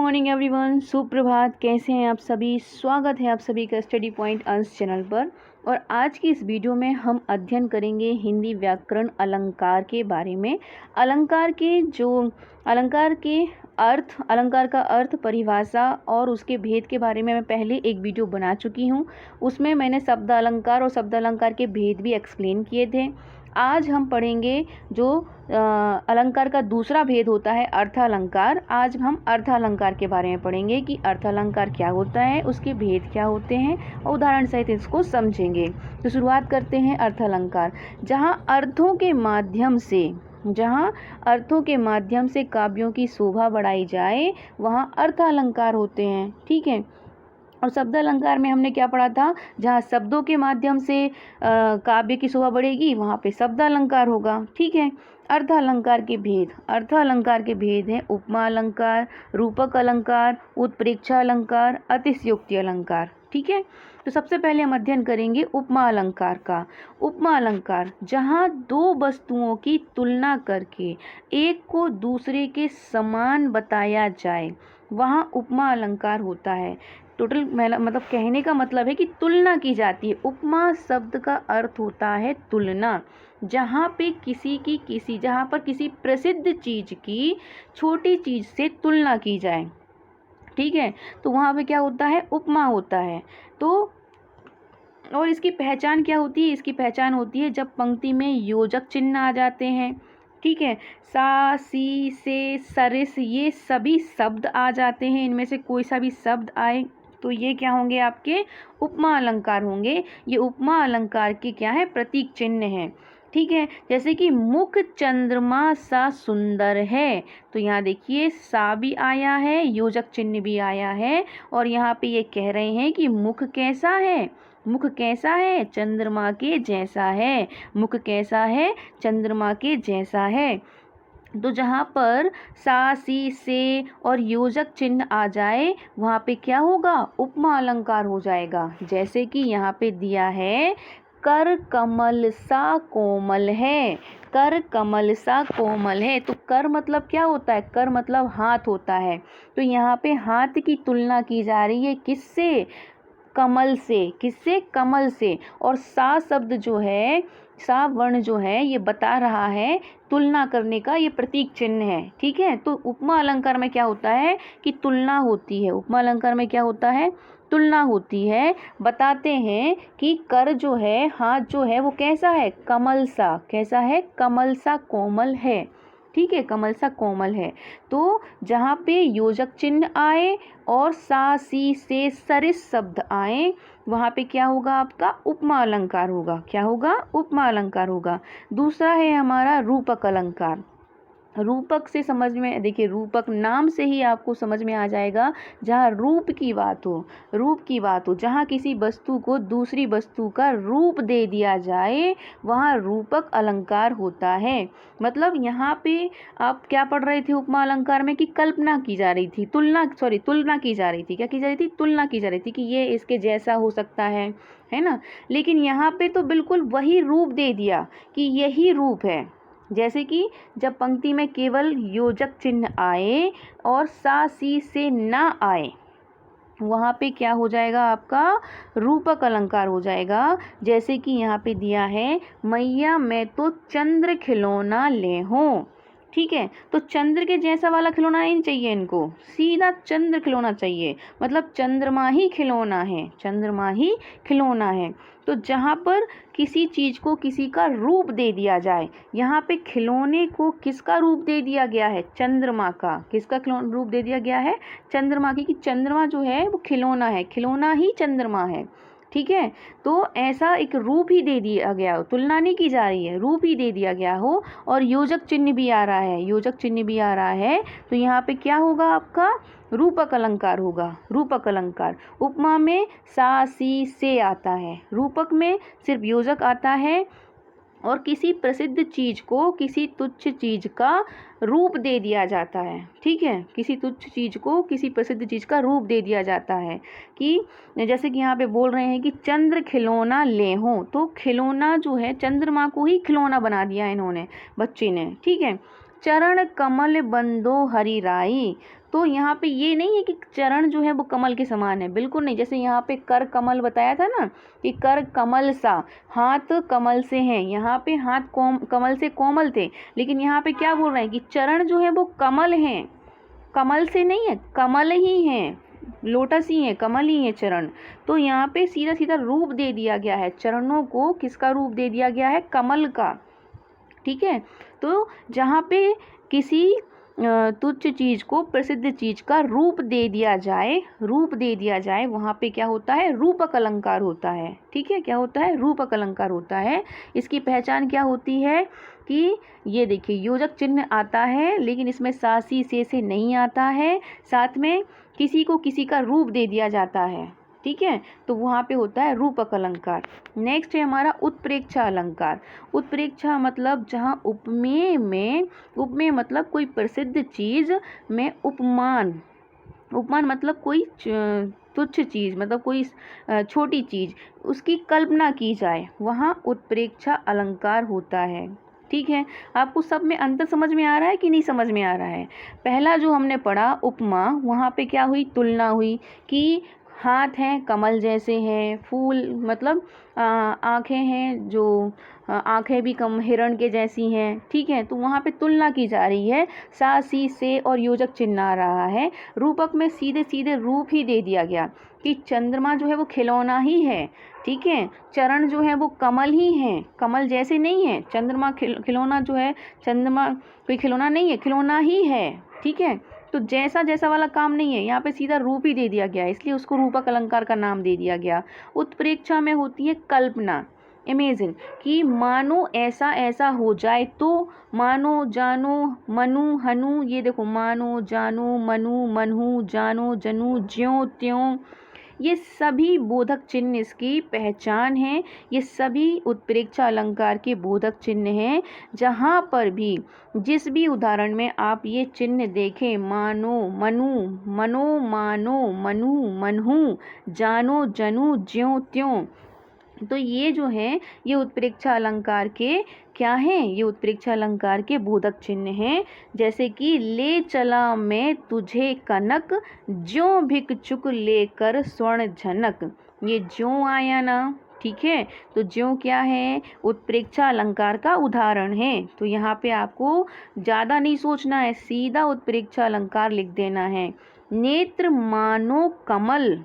Morning everyone, सुप्रभात। कैसे हैं आप सभी? स्वागत है आप सभी का स्टडी पॉइंट अंश चैनल पर। और आज की इस वीडियो में हम अध्ययन करेंगे हिंदी व्याकरण अलंकार के बारे में। अलंकार के अर्थ, अलंकार का अर्थ, परिभाषा और उसके भेद के बारे में मैं पहले एक वीडियो बना चुकी हूँ। उसमें मैंने शब्द अलंकार और शब्द अलंकार के भेद भी एक्सप्लेन किए थे। आज हम पढ़ेंगे जो अलंकार का दूसरा भेद होता है अर्थालंकार। आज हम अर्थालंकार के बारे में पढ़ेंगे कि अर्थालंकार क्या होता है, उसके भेद क्या होते हैं और उदाहरण सहित इसको समझेंगे। तो शुरुआत करते हैं अर्थालंकार। जहाँ अर्थों के माध्यम से काव्यों की शोभा बढ़ाई जाए वहाँ अर्थालंकार होते हैं। ठीक है। और शब्द अलंकार में हमने क्या पढ़ा था? जहाँ शब्दों के माध्यम से काव्य की शोभा बढ़ेगी वहाँ पे शब्द अलंकार होगा। ठीक है। अर्थालंकार के भेद हैं उपमा अलंकार, रूपक अलंकार, उत्प्रेक्षा अलंकार, अतिशयोक्ति अलंकार। ठीक है। तो सबसे पहले हम अध्ययन करेंगे उपमा अलंकार का। उपमा अलंकार, जहाँ दो वस्तुओं की तुलना करके एक को दूसरे के समान बताया जाए वहाँ उपमा अलंकार होता है। टोटल मतलब कहने का मतलब है कि तुलना की जाती है। उपमा शब्द का अर्थ होता है तुलना। जहाँ पर किसी प्रसिद्ध चीज की छोटी चीज से तुलना की जाए। ठीक है। तो वहाँ पे क्या होता है? उपमा होता है। तो और इसकी पहचान क्या होती है? इसकी पहचान होती है जब पंक्ति में योजक चिन्ह आ जाते हैं। ठीक है। सा, सी, से, सरिस, ये सभी शब्द आ जाते हैं। इनमें से कोई सा भी शब्द आए तो ये क्या होंगे? आपके उपमा अलंकार होंगे। ये उपमा अलंकार के क्या है? प्रतीक चिन्ह हैं। ठीक है। जैसे कि मुख चंद्रमा सा सुंदर है, तो यहाँ देखिए सा भी आया है, योजक चिन्ह भी आया है और यहाँ पे ये कह रहे हैं कि मुख कैसा है? मुख कैसा है? चंद्रमा के जैसा है। मुख कैसा है? चंद्रमा के जैसा है। तो जहाँ पर सा, सी, से और योजक चिन्ह आ जाए वहाँ पे क्या होगा? उपमा अलंकार हो जाएगा। जैसे कि यहाँ पे दिया है कर कमल सा कोमल है। कर कमल सा कोमल है। तो कर मतलब क्या होता है? कर मतलब हाथ होता है। तो यहाँ पे हाथ की तुलना की जा रही है किससे? कमल से। किससे? कमल से। और सा शब्द जो है, सा वर्ण जो है, ये बता रहा है तुलना करने का, ये प्रतीक चिन्ह है। ठीक है। तो उपमा अलंकार में क्या होता है कि तुलना होती है। उपमा अलंकार में क्या होता है? तुलना होती है। बताते हैं कि कर जो है, हाथ जो है, वो कैसा है? कमल सा। कैसा है? कमल सा कोमल है। ठीक है। कमल सा कोमल है। तो जहाँ पे योजक चिन्ह आए और सा, सी, से, सरिस शब्द आए वहाँ पे क्या होगा? आपका उपमा अलंकार होगा। क्या होगा? उपमा अलंकार होगा। दूसरा है हमारा रूपक अलंकार। रूपक से समझ में, देखिए रूपक नाम से ही आपको समझ में आ जाएगा जहाँ रूप की बात हो, जहाँ किसी वस्तु को दूसरी वस्तु का रूप दे दिया जाए वहाँ रूपक अलंकार होता है। मतलब यहाँ पे आप क्या पढ़ रहे थे उपमा अलंकार में कि कल्पना की जा रही थी, तुलना की जा रही थी। क्या की जा रही थी? तुलना की जा रही थी कि ये इसके जैसा हो सकता है ना। लेकिन यहाँ पे तो बिल्कुल वही रूप दे दिया कि यही रूप है। जैसे कि जब पंक्ति में केवल योजक चिन्ह आए और सा, सी, से ना आए वहाँ पे क्या हो जाएगा? आपका रूपक अलंकार हो जाएगा। जैसे कि यहाँ पे दिया है मैया मैं तो चंद्र खिलौना ले हूँ। ठीक है। तो चंद्र के जैसा वाला खिलौना नहीं चाहिए इनको, सीधा चंद्र खिलौना चाहिए। मतलब चंद्रमा ही खिलौना है, चंद्रमा ही खिलौना है। तो जहाँ पर किसी चीज को किसी का रूप दे दिया जाए, यहाँ पे खिलौने को किसका रूप दे दिया गया है? चंद्रमा का। किसका रूप दे दिया गया है? चंद्रमा की। कि चंद्रमा जो है वो खिलौना है, खिलौना ही चंद्रमा है। ठीक है। तो ऐसा एक रूप ही दे दिया गया हो, तुलना नहीं की जा रही है, रूप ही दे दिया गया हो। और योजक चिन्ह भी आ रहा है, योजक चिन्ह भी आ रहा है। तो यहाँ पे क्या होगा? आपका रूपक अलंकार होगा। रूपक अलंकार। उपमा में सा, सी, से आता है, रूपक में सिर्फ योजक आता है और किसी प्रसिद्ध चीज को किसी तुच्छ चीज का रूप दे दिया जाता है। ठीक है। किसी तुच्छ चीज को किसी प्रसिद्ध चीज का रूप दे दिया जाता है। कि जैसे कि यहाँ पे बोल रहे हैं कि चंद्र खिलौना ले हो, तो खिलौना जो है चंद्रमा को ही खिलौना बना दिया इन्होंने, बच्चे ने। ठीक है। चरण कमल बंदो हरि राई, तो यहाँ पे ये नहीं है कि चरण जो है वो कमल के समान है, बिल्कुल नहीं। जैसे यहाँ पे कर कमल बताया था ना कि कर कमल सा, हाथ कमल से हैं, यहाँ पे हाथ कमल से कोमल थे, लेकिन यहाँ पे क्या बोल रहे हैं कि चरण जो है वो कमल हैं, कमल से नहीं है, कमल ही हैं, लोटस ही है, कमल ही है चरण। तो यहाँ पे सीधा सीधा रूप दे दिया गया है, चरणों को किसका रूप दे दिया गया है, कमल का। ठीक है, तो जहाँ पे किसी तुच्छ चीज को प्रसिद्ध चीज का रूप दे दिया जाए, रूप दे दिया जाए, वहाँ पे क्या होता है, रूपक अलंकार होता है। ठीक है, क्या होता है, रूपक अलंकार होता है। इसकी पहचान क्या होती है कि ये देखिए योजक चिन्ह आता है, लेकिन इसमें सा सी से नहीं आता है, साथ में किसी को किसी का रूप दे दिया जाता है। ठीक है, तो वहाँ पे होता है रूपक अलंकार। नेक्स्ट है हमारा उत्प्रेक्षा अलंकार। उत्प्रेक्षा मतलब जहाँ उपमेय में, उपमेय मतलब कोई प्रसिद्ध चीज में उपमान, उपमान मतलब कोई तुच्छ चीज, मतलब कोई छोटी चीज, उसकी कल्पना की जाए, वहाँ उत्प्रेक्षा अलंकार होता है। ठीक है, आपको सब में अंतर समझ में आ रहा है कि नहीं समझ में आ रहा है। पहला जो हमने पढ़ा उपमा, वहाँ पे क्या हुई, तुलना हुई कि हाथ हैं कमल जैसे हैं, फूल मतलब आँखें हैं जो आँखें भी कम हिरण के जैसी हैं। ठीक है, तो वहाँ पे तुलना की जा रही है, सा सी से और योजक चिन्ह आ रहा है। रूपक में सीधे सीधे रूप ही दे दिया गया कि चंद्रमा जो है वो खिलौना ही है। ठीक है, चरण जो है वो कमल ही हैं, कमल जैसे नहीं है। चंद्रमा खिलौना जो है, चंद्रमा कोई खिलौना नहीं है, खिलौना ही है। ठीक है, तो जैसा जैसा वाला काम नहीं है, यहाँ पे सीधा रूप ही दे दिया गया, इसलिए उसको रूपक अलंकार का नाम दे दिया गया। उत्प्रेक्षा में होती है कल्पना, इमेजिन, कि मानो ऐसा ऐसा हो जाए, तो मानो जानो मनु हनु, ये देखो मानो जानो मनु मनहु जानो जनु ज्यों त्यों, ये सभी बोधक चिन्ह इसकी पहचान है। ये सभी उत्प्रेक्षा अलंकार के बोधक चिन्ह हैं। जहाँ पर भी जिस भी उदाहरण में आप ये चिन्ह देखें, मानो मनु मनो मानो मनु मनहु जानो जनु ज्यों त्यों, तो ये जो है ये उत्प्रेक्षा अलंकार के क्या हैं, ये उत्प्रेक्षा अलंकार के बोधक चिन्ह हैं। जैसे कि ले चला मैं तुझे कनक, ज्यों भिक्षुक लेकर स्वर्ण झनक, ये ज्यों आया ना। ठीक है, तो ज्यों क्या है, उत्प्रेक्षा अलंकार का उदाहरण है। तो यहाँ पे आपको ज़्यादा नहीं सोचना है, सीधा उत्प्रेक्षा अलंकार लिख देना है। नेत्र मानो कमल,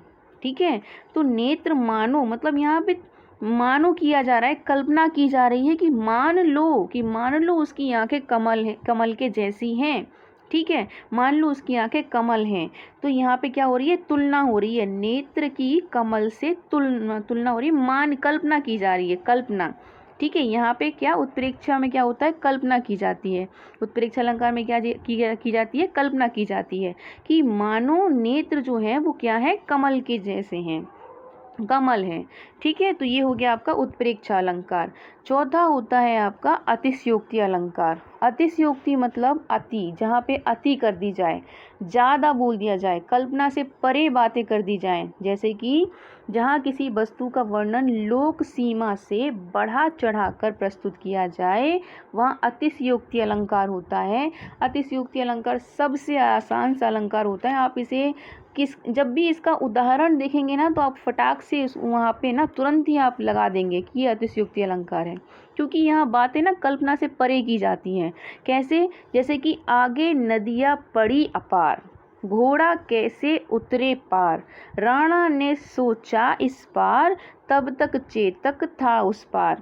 ठीक है, तो नेत्र मानो मतलब यहाँ पे मानो किया जा रहा है, कल्पना की जा रही है कि मान लो उसकी आंखें कमल है, कमल के जैसी हैं। ठीक है, मान लो उसकी आंखें कमल हैं, तो यहाँ पे क्या हो रही है, तुलना हो रही है, नेत्र की कमल से तुलना हो रही है, कल्पना की जा रही है, कल्पना। ठीक है, यहाँ पे क्या उत्प्रेक्षा में क्या होता है, कल्पना की जाती है। उत्प्रेक्षा अलंकार में क्या की जाती है, कल्पना की जाती है कि मानो नेत्र जो है वो क्या है, कमल के जैसे हैं, कमल है। ठीक है, तो ये हो गया आपका उत्प्रेक्षा अलंकार। चौथा होता है आपका अतिशयोक्ति अलंकार। अतिशयोक्ति मतलब अति, जहाँ पे अति कर दी जाए, ज़्यादा बोल दिया जाए, कल्पना से परे बातें कर दी जाएं। जैसे कि जहाँ किसी वस्तु का वर्णन लोक सीमा से बढ़ा चढ़ा कर प्रस्तुत किया जाए, वहाँ अतिशयोक्ति अलंकार होता है। अतिशयोक्ति अलंकार सबसे आसान सा अलंकार होता है। आप इसे जब भी इसका उदाहरण देखेंगे ना, तो आप फटाक से वहाँ पे ना तुरंत ही आप लगा देंगे कि ये अतिशयोक्ति अलंकार है, क्योंकि यहाँ बातें ना कल्पना से परे की जाती हैं। कैसे, जैसे कि आगे नदियाँ पड़ी अपार, घोड़ा कैसे उतरे पार, राणा ने सोचा इस पार, तब तक चेतक था उस पार।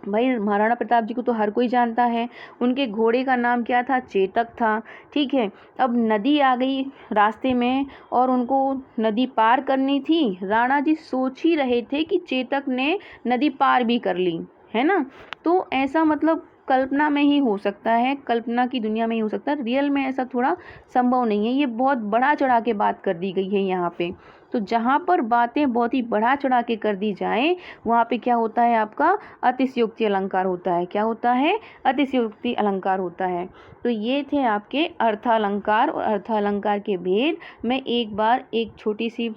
भाई महाराणा प्रताप जी को तो हर कोई जानता है, उनके घोड़े का नाम क्या था, चेतक था। ठीक है, अब नदी आ गई रास्ते में और उनको नदी पार करनी थी। राणा जी सोच ही रहे थे कि चेतक ने नदी पार भी कर ली, है ना। तो ऐसा मतलब कल्पना में ही हो सकता है, कल्पना की दुनिया में ही हो सकता है, रियल में ऐसा थोड़ा संभव नहीं है। ये बहुत बढ़ा चढ़ा के बात कर दी गई है यहाँ पे। तो जहाँ पर बातें बहुत ही बढ़ा चढ़ा के कर दी जाए, वहाँ पे क्या होता है, आपका अतिशयोक्ति अलंकार होता है। क्या होता है, अतिशयोक्ति अलंकार होता है। तो ये थे आपके अर्थालंकार और अर्थालंकार के भेद। मैं एक बार एक छोटी सी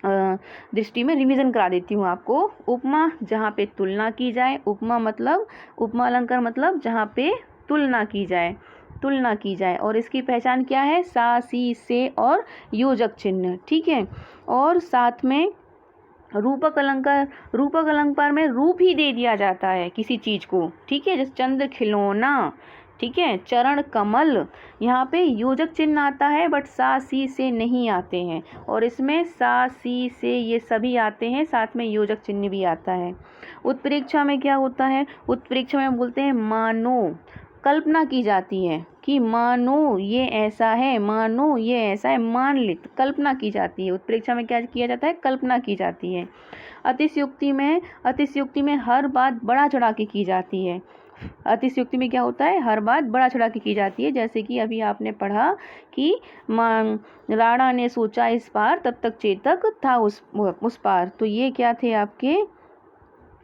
दृष्टि में रिवीजन करा देती हूँ आपको। उपमा, जहाँ पे तुलना की जाए, उपमा अलंकार मतलब जहाँ पे तुलना की जाए। तुलना की जाए। और इसकी पहचान क्या है? सा, सी, से और योजक चिन्ह, ठीक है। और साथ में रूपक अलंकार में रूप ही दे दिया जाता है किसी चीज को, ठीक है। जैसे चंद्र, खिलौना, ठीक है, चरण, कमल, यहाँ पे योजक चिन्ह आता है बट सा, सी, से नहीं आते हैं। और इसमें सा, सी, से ये सभी आते हैं, साथ में योजक चिन्ह भी आता है। उत्प्रेक्षा में क्या होता है? उत्प्रेक्षा में बोलते हैं मानो, कल्पना की जाती है कि मानो ये ऐसा है, मानो ये ऐसा है, मान लित, कल्पना की जाती है। उत्प्रेक्षा में क्या किया जाता है? कल्पना की जाती है। अतिशयोक्ति में हर बात बढ़ा चढ़ा के की जाती है। अतिशयोक्ति में क्या होता है? हर बात बढ़ा चढ़ा के की जाती है। जैसे कि अभी आपने पढ़ा कि राणा ने सोचा इस पार, तब तक चेतक था उस पार। तो ये क्या थे आपके?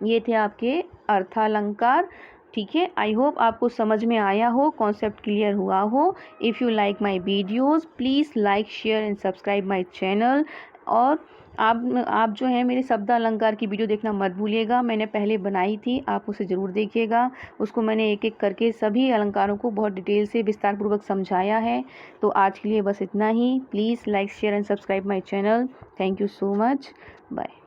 ये थे आपके अर्थालंकार, ठीक है। आई होप आपको समझ में आया हो, कॉन्सेप्ट क्लियर हुआ हो। If you like my videos please like, share and subscribe my channel. और आप जो है मेरे शब्द अलंकार की वीडियो देखना मत भूलिएगा, मैंने पहले बनाई थी, आप उसे ज़रूर देखिएगा। उसको मैंने एक एक करके सभी अलंकारों को बहुत डिटेल से विस्तार पूर्वक समझाया है। तो आज के लिए बस इतना ही। Please like, share and subscribe my channel. Thank you so much. Bye.